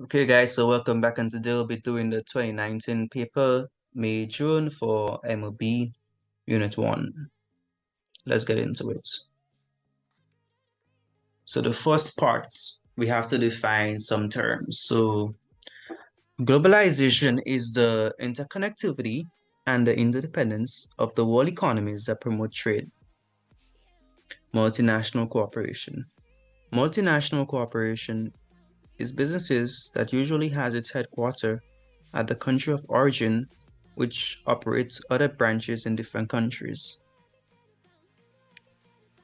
Okay, guys, so welcome back, and today we'll be doing the 2019 paper, May June for MOB Unit 1. Let's get into it. So, the first part, we have to define some terms. So, globalization is the interconnectivity and the interdependence of the world economies that promote trade, multinational cooperation. Multinational cooperation is businesses that usually has its headquarters at the country of origin, which operates other branches in different countries.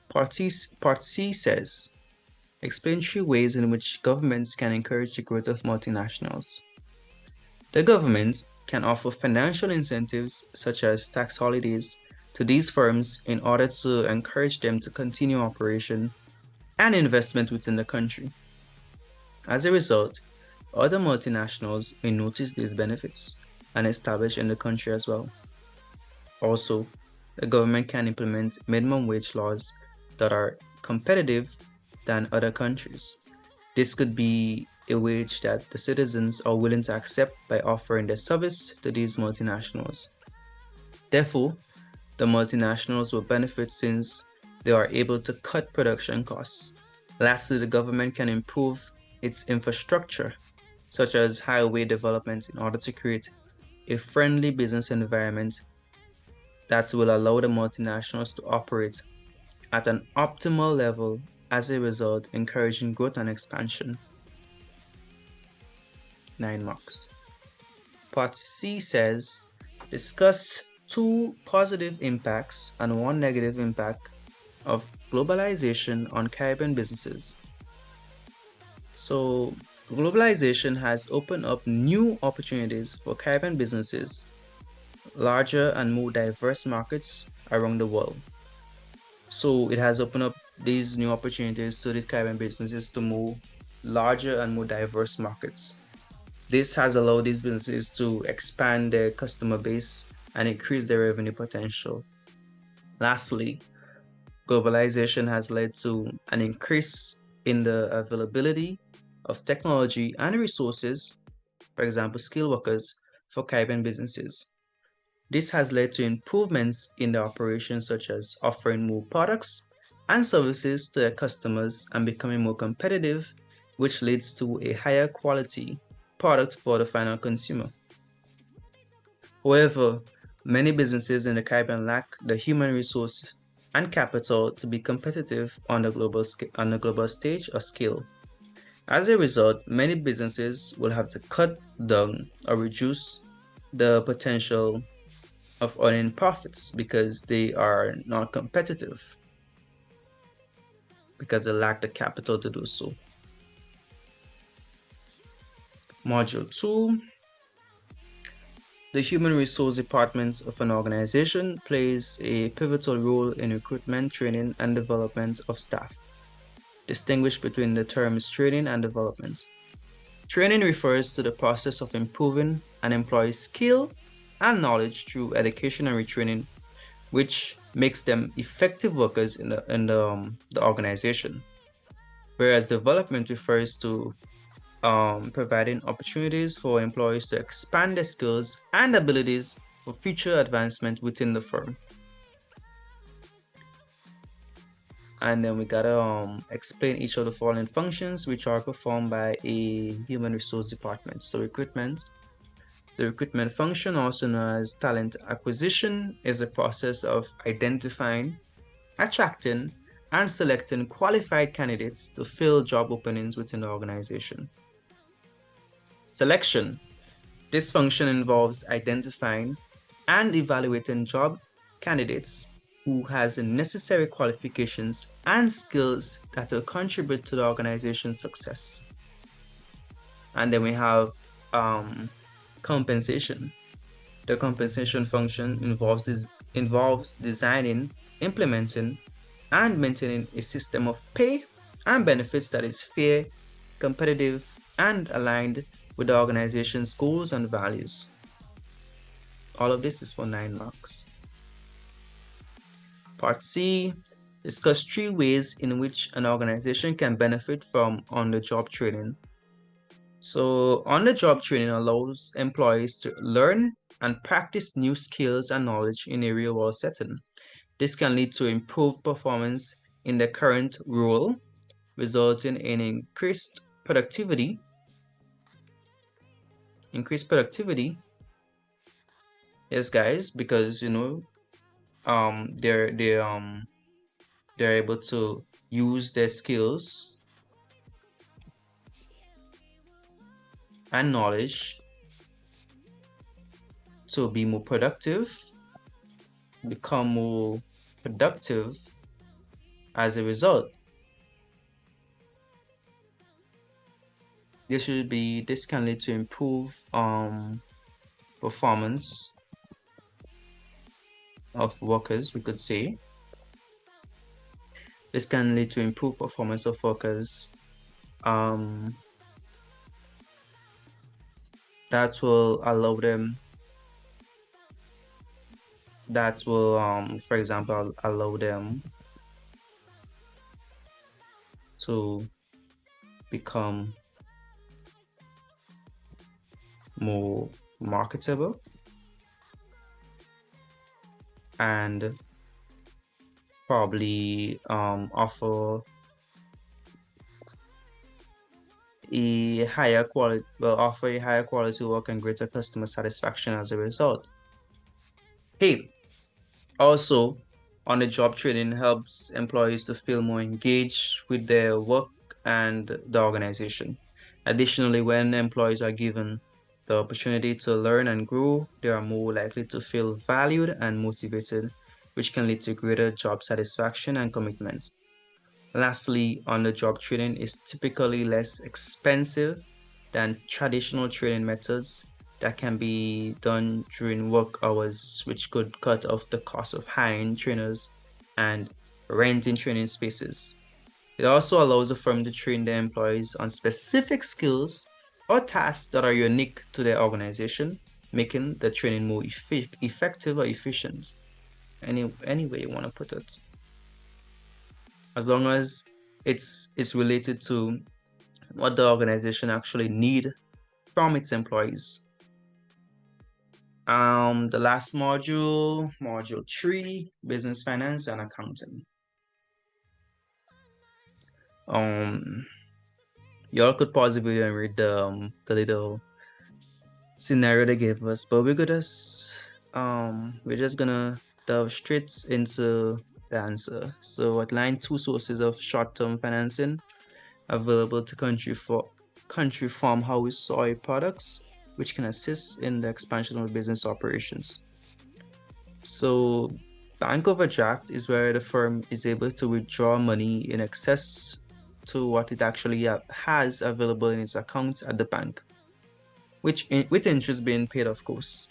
Part C says, explain three ways in which governments can encourage the growth of multinationals. The government can offer financial incentives such as tax holidays to these firms in order to encourage them to continue operation and investment within the country. As a result, other multinationals may notice these benefits and establish in the country as well. Also, the government can implement minimum wage laws that are competitive than other countries. This could be a wage that the citizens are willing to accept by offering their service to these multinationals. Therefore, the multinationals will benefit since they are able to cut production costs. Lastly, the government can improve its infrastructure, such as highway development, in order to create a friendly business environment that will allow the multinationals to operate at an optimal level, as a result, encouraging growth and expansion. 9 marks. Part C says, discuss two positive impacts and one negative impact of globalization on Caribbean businesses. So, globalization has opened up new opportunities for Caribbean businesses, larger and more diverse markets around the world. So it has opened up these new opportunities to these Caribbean businesses to move larger and more diverse markets. This has allowed these businesses to expand their customer base and increase their revenue potential. Lastly, globalization has led to an increase in the availability of technology and resources, for example, skilled workers for Caribbean businesses. This has led to improvements in the operations, such as offering more products and services to their customers and becoming more competitive, which leads to a higher quality product for the final consumer. However, many businesses in the Caribbean lack the human resource and capital to be competitive on the global stage or scale. As a result, many businesses will have to cut down or reduce the potential of earning profits because they are not competitive, because they lack the capital to do so. Module 2, the human resource department of an organization plays a pivotal role in recruitment, training, and development of staff. Distinguish between the terms training and development. Training refers to the process of improving an employee's skill and knowledge through education and retraining, which makes them effective workers in the organization. Whereas development refers to providing opportunities for employees to expand their skills and abilities for future advancement within the firm. And then we gotta explain each of the following functions which are performed by a human resource department. So recruitment. The recruitment function, also known as talent acquisition, is a process of identifying, attracting, and selecting qualified candidates to fill job openings within the organization. Selection. This function involves identifying and evaluating job candidates who has the necessary qualifications and skills that will contribute to the organization's success. And then we have compensation. The compensation function involves designing, implementing, and maintaining a system of pay and benefits that is fair, competitive, and aligned with the organization's goals and values. All of this is for 9 marks. Part C, discuss 3 ways in which an organization can benefit from on-the-job training. So on-the-job training allows employees to learn and practice new skills and knowledge in a real-world setting. This can lead to improved performance in the current role, resulting in increased productivity. Yes, guys, because they're able to use their skills and knowledge to be more productive, become more productive as a result. This can lead to improve performance of workers, we could say. This can lead to improved performance of workers. Um, that will allow them, that will, for example, allow them to become more marketable and probably offer offer a higher quality work and greater customer satisfaction as a result. Hey, also, on-the-job training helps employees to feel more engaged with their work and the organization. Additionally, when employees are given the opportunity to learn and grow, they are more likely to feel valued and motivated, which can lead to greater job satisfaction and commitment. Lastly, on-the-job training is typically less expensive than traditional training methods that can be done during work hours, which could cut off the cost of hiring trainers and renting training spaces. It also allows a firm to train their employees on specific skills or tasks that are unique to their organization, making the training more effective or efficient. Any way you want to put it, as long as it's related to what the organization actually need from its employees. The last module 3, business finance and accounting. Um, y'all could pause the video and read the little scenario they gave us, but we're just gonna delve straight into the answer. So outline 2 sources of short-term financing available to country farmhouse soy products, which can assist in the expansion of business operations. So bank overdraft is where the firm is able to withdraw money in excess to what it actually has available in its account at the bank, with interest being paid, of course.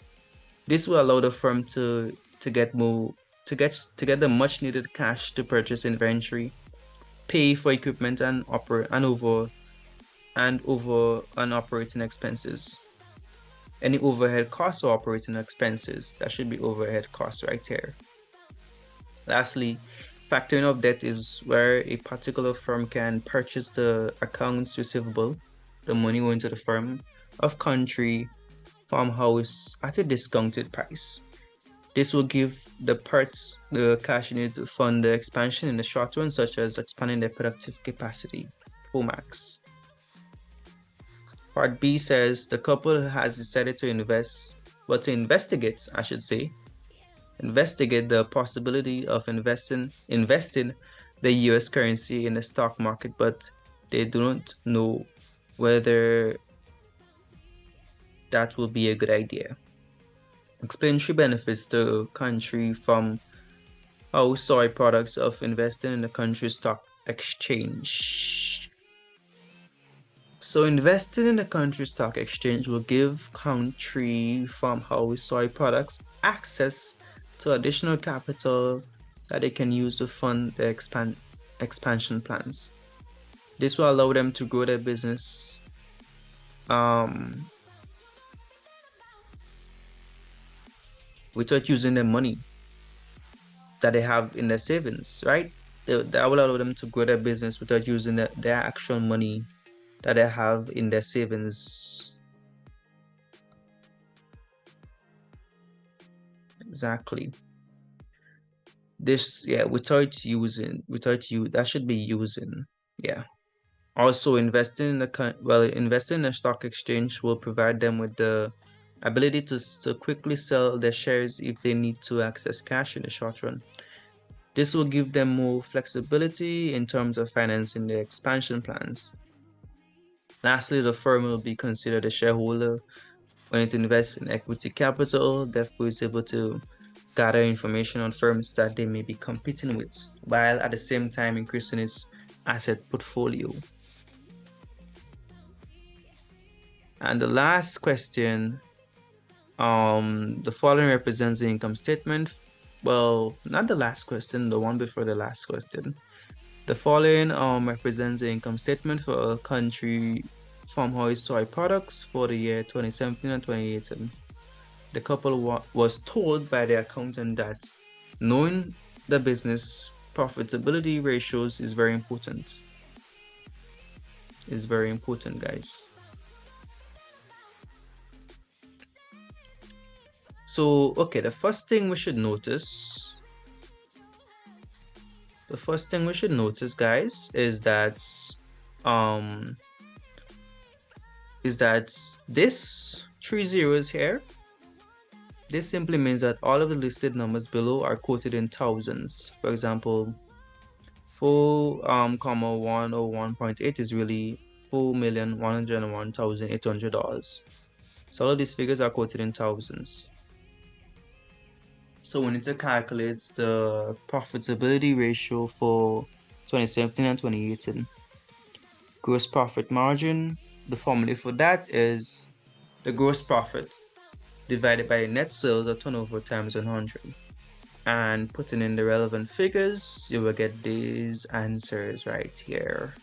This will allow the firm to get more to get the much needed cash to purchase inventory, pay for equipment and operate and over and operating expenses. Any overhead costs or operating expenses, that should be overhead costs right there. Lastly, factoring of debt is where a particular firm can purchase the accounts receivable, the money going to the firm of country farmhouse at a discounted price. This will give the cash needed to fund the expansion in the short run, such as expanding their productive capacity, FOMAX. Part B says the couple has decided to investigate, I should say, investigate the possibility of investing the US currency in the stock market, but they do not know whether that will be a good idea. Explain 3 benefits to country from soy products of investing in the country's stock exchange. So investing in the country's stock exchange will give country farmhouse soy products access to additional capital that they can use to fund their expansion plans. This will allow them to grow their business without using the money that they have in their savings, right? That will allow them to grow their business without using their actual money that they have in their savings. Exactly. This, yeah, without you, that should be using. Yeah. Also, investing in a stock exchange will provide them with the ability to quickly sell their shares if they need to access cash in the short run. This will give them more flexibility in terms of financing their expansion plans. Lastly, the firm will be considered a shareholder when it invests in equity capital. Therefore, it's able to gather information on firms that they may be competing with, while at the same time increasing its asset portfolio. And the last question, the following represents the income statement. Well, not the last question, the one before the last question. The following represents the income statement for a country farmhouse soy products for the year 2017 and 2018. The couple was told by the accountant that knowing the business profitability ratios is very important. Is very important, guys. So, okay, the first thing we should notice, guys, um is that this 3 zeros here, this simply means that all of the listed numbers below are quoted in thousands. For example, 4,101.8 is really $4,101,800. So all of these figures are quoted in thousands. So we need to calculate the profitability ratio for 2017 and 2018. Gross profit margin, the formula for that is the gross profit divided by the net sales or turnover times 100. And putting in the relevant figures, you will get these answers right here.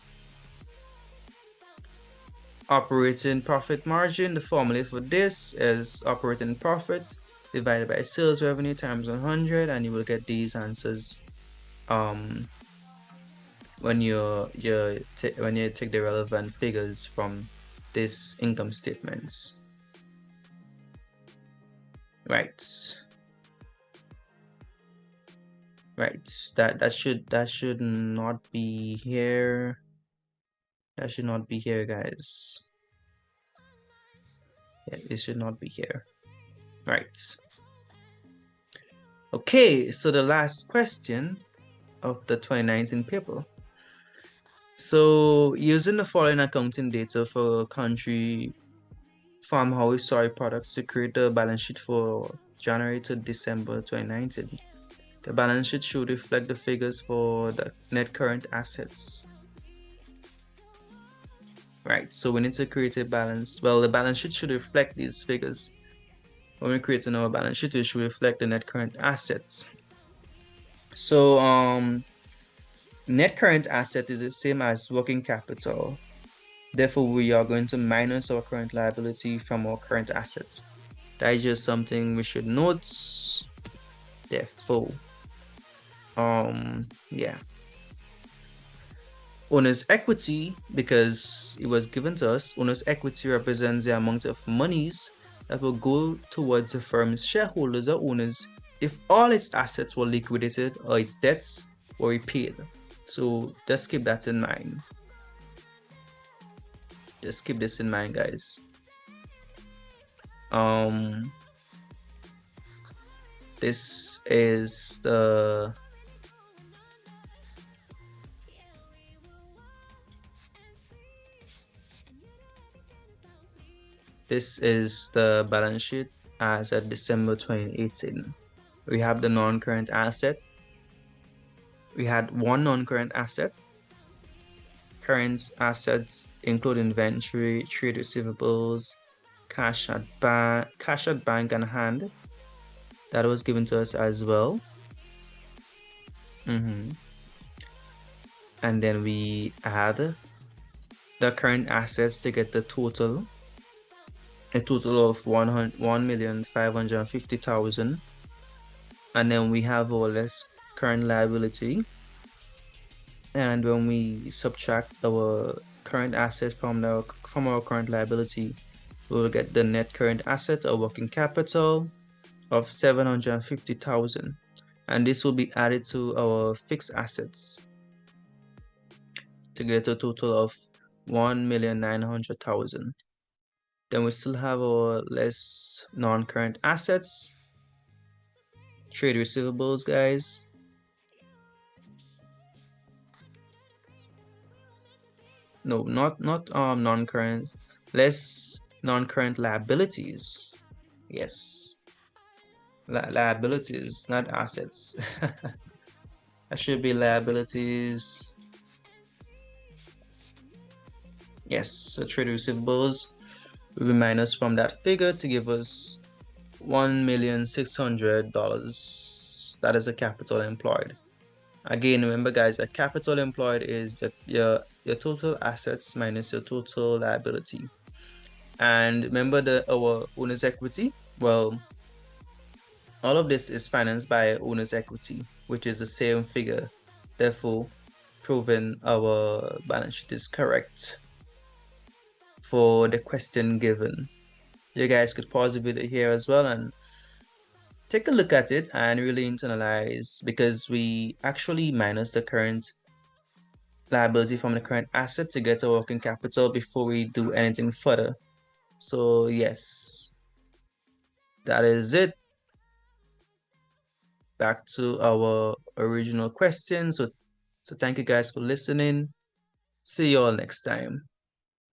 Operating profit margin, the formula for this is operating profit divided by sales revenue times 100, and you will get these answers when you take the relevant figures from these income statements. Right. That should not be here. That should not be here, guys. Yeah, it should not be here. Right. Okay, so the last question of the 2019 paper. So using the following accounting data for country farmhouse soy products to create the balance sheet for January to December 2019. The balance sheet should reflect the figures for the net current assets. Right, so we need to create a balance. Well, the balance sheet should reflect these figures. When we create our balance sheet, it should reflect the net current assets. So net current asset is the same as working capital. Therefore, we are going to minus our current liability from our current assets. That is just something we should note. Therefore, yeah. Owner's equity, because it was given to us, owner's equity represents the amount of monies that will go towards the firm's shareholders or owners if all its assets were liquidated or its debts were repaid. So just keep that in mind. Just keep this in mind, guys. This is the balance sheet as at December 2018. We have the non-current asset. We had one non-current asset. Current assets include inventory, trade receivables, cash at bank and hand. That was given to us as well. And then we add the current assets to get the total. A total of 1,550,000. And then we have our less current liability. And when we subtract our current assets from our current liability, we will get the net current asset or working capital of 750,000, and this will be added to our fixed assets to get a total of 1,900,000. Then we still have our less non-current assets, trade receivables, guys. No, not non-current, less non-current liabilities. Yes, liabilities, not assets. That should be liabilities. Yes, so trade receivables will be minus from that figure to give us $1,600,000. That is a capital employed. Again, remember guys, that capital employed is your total assets minus your total liability. And remember our owner's equity? Well, all of this is financed by owner's equity, which is the same figure. Therefore, proving our balance sheet is correct for the question given. You guys could pause the video here as well and take a look at it and really internalize, because we actually minus the current liability from the current asset to get a working capital before we do anything further. So yes, that is it. Back to our original question. So thank you guys for listening. See you all next time.